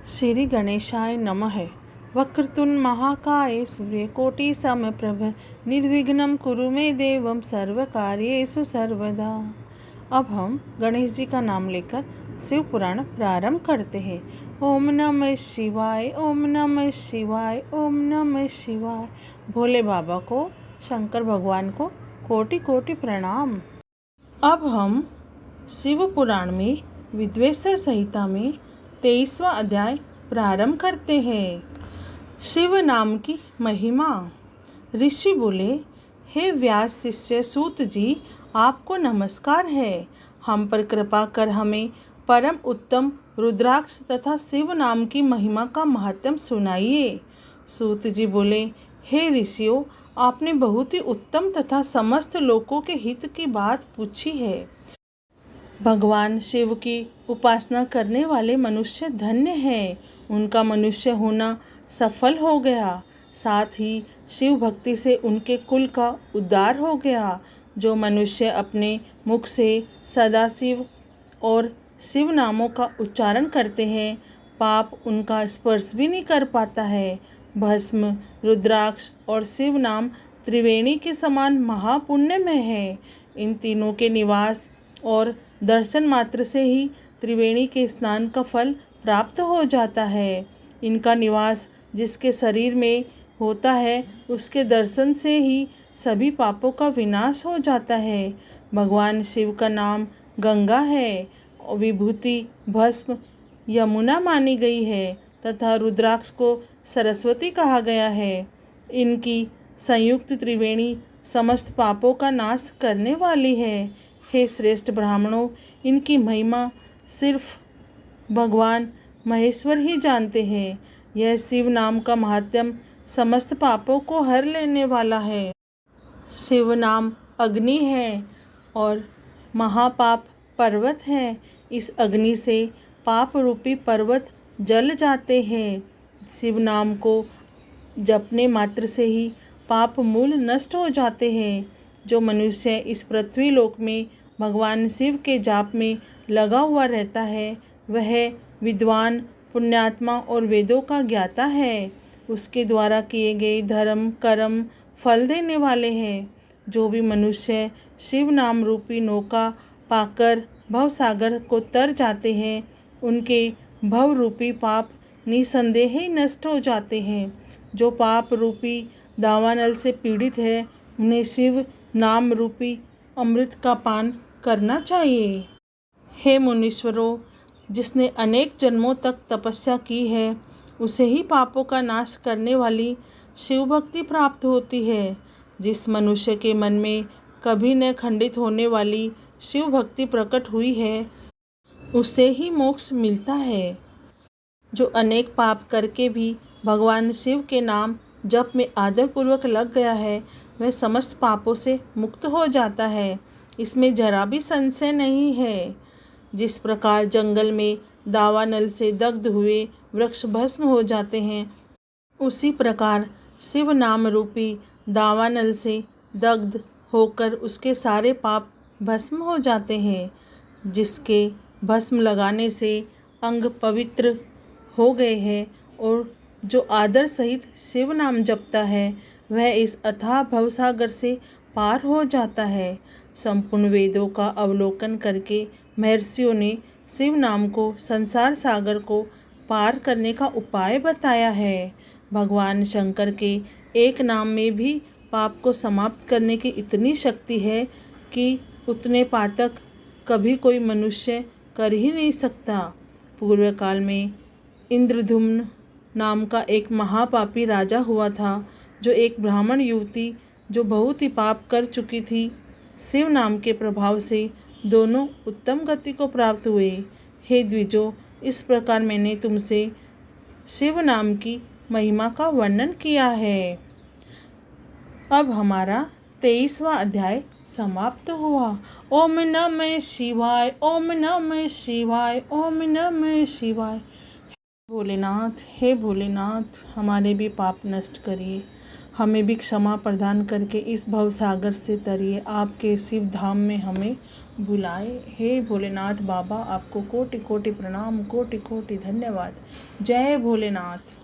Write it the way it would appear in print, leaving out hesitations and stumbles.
श्री गणेशाय नमः। वक्रतुंड महाकाय सूर्यकोटि समप्रभ निर्विघ्नं कुरु मे देवं सर्वकार्येषु सर्वदा। अब हम गणेश जी का नाम लेकर शिव पुराण प्रारंभ करते हैं। ओम नमः शिवाय, ओम नमः शिवाय, ओम नमः शिवाय। भोले बाबा को, शंकर भगवान को कोटि कोटि प्रणाम। अब हम शिव पुराण में विद्वेश्वर संहिता में 23वां अध्याय प्रारंभ करते हैं। शिव नाम की महिमा। ऋषि बोले, हे व्यास शिष्य सूत जी, आपको नमस्कार है। हम पर कृपा कर हमें परम उत्तम रुद्राक्ष तथा शिव नाम की महिमा का महात्म्य सुनाइए। सूत जी बोले, हे ऋषियों, आपने बहुत ही उत्तम तथा समस्त लोकों के हित की बात पूछी है। भगवान शिव की उपासना करने वाले मनुष्य धन्य हैं। उनका मनुष्य होना सफल हो गया। साथ ही शिव भक्ति से उनके कुल का उद्धार हो गया। जो मनुष्य अपने मुख से सदाशिव और शिव नामों का उच्चारण करते हैं, पाप उनका स्पर्श भी नहीं कर पाता है। भस्म, रुद्राक्ष और शिव नाम त्रिवेणी के समान महापुण्यमय है। इन तीनों के निवास और दर्शन मात्र से ही त्रिवेणी के स्नान का फल प्राप्त हो जाता है। इनका निवास जिसके शरीर में होता है, उसके दर्शन से ही सभी पापों का विनाश हो जाता है। भगवान शिव का नाम गंगा है, विभूति भस्म यमुना मानी गई है तथा रुद्राक्ष को सरस्वती कहा गया है। इनकी संयुक्त त्रिवेणी समस्त पापों का नाश करने वाली है। हे श्रेष्ठ ब्राह्मणों, इनकी महिमा सिर्फ भगवान महेश्वर ही जानते हैं। यह शिव नाम का महात्म्य समस्त पापों को हर लेने वाला है। शिव नाम अग्नि है और महापाप पर्वत है। इस अग्नि से पाप रूपी पर्वत जल जाते हैं। शिव नाम को जपने मात्र से ही पाप मूल नष्ट हो जाते हैं। जो मनुष्य इस पृथ्वी लोक में भगवान शिव के जाप में लगा हुआ रहता है, वह विद्वान, पुण्यात्मा और वेदों का ज्ञाता है। उसके द्वारा किए गए धर्म कर्म फल देने वाले हैं। जो भी मनुष्य शिव नाम रूपी नौका पाकर भवसागर को तर जाते हैं, उनके भव रूपी पाप निसंदेह ही नष्ट हो जाते हैं। जो पाप रूपी दावानल से पीड़ित है, उन्हें शिव नाम रूपी अमृत का पान करना चाहिए। हे मुनीश्वरों, जिसने अनेक जन्मों तक तपस्या की है, उसे ही पापों का नाश करने वाली शिव भक्ति प्राप्त होती है। जिस मनुष्य के मन में कभी न खंडित होने वाली शिव भक्ति प्रकट हुई है, उसे ही मोक्ष मिलता है। जो अनेक पाप करके भी भगवान शिव के नाम जप में आदरपूर्वक लग गया है, वह समस्त पापों से मुक्त हो जाता है। इसमें जरा भी संशय नहीं है। जिस प्रकार जंगल में दावानल से दग्ध हुए वृक्ष भस्म हो जाते हैं, उसी प्रकार शिव नाम रूपी दावानल से दग्ध होकर उसके सारे पाप भस्म हो जाते हैं। जिसके भस्म लगाने से अंग पवित्र हो गए हैं और जो आदर सहित शिव नाम जपता है, वह इस अथाह भवसागर से पार हो जाता है। संपूर्ण वेदों का अवलोकन करके महर्षियों ने शिव नाम को संसार सागर को पार करने का उपाय बताया है। भगवान शंकर के एक नाम में भी पाप को समाप्त करने की इतनी शक्ति है कि उतने पातक कभी कोई मनुष्य कर ही नहीं सकता। पूर्व काल में इंद्रधुम्न नाम का एक महापापी राजा हुआ था, जो एक ब्राह्मण युवती जो बहुत ही पाप कर चुकी थी, शिव नाम के प्रभाव से दोनों उत्तम गति को प्राप्त हुए। हे द्विजों, इस प्रकार मैंने तुमसे शिव नाम की महिमा का वर्णन किया है। अब हमारा 23वां अध्याय समाप्त हुआ। ओम नमः शिवाय, ओम नमः शिवाय, ओम नमः शिवाय। भोलेनाथ, हे भोलेनाथ, हमारे भी पाप नष्ट करिए, हमें भी क्षमा प्रदान करके इस भवसागर से तरिए आपके शिव धाम में हमें बुलाए। हे भोलेनाथ बाबा, आपको कोटि कोटि प्रणाम, कोटि कोटि धन्यवाद। जय भोलेनाथ।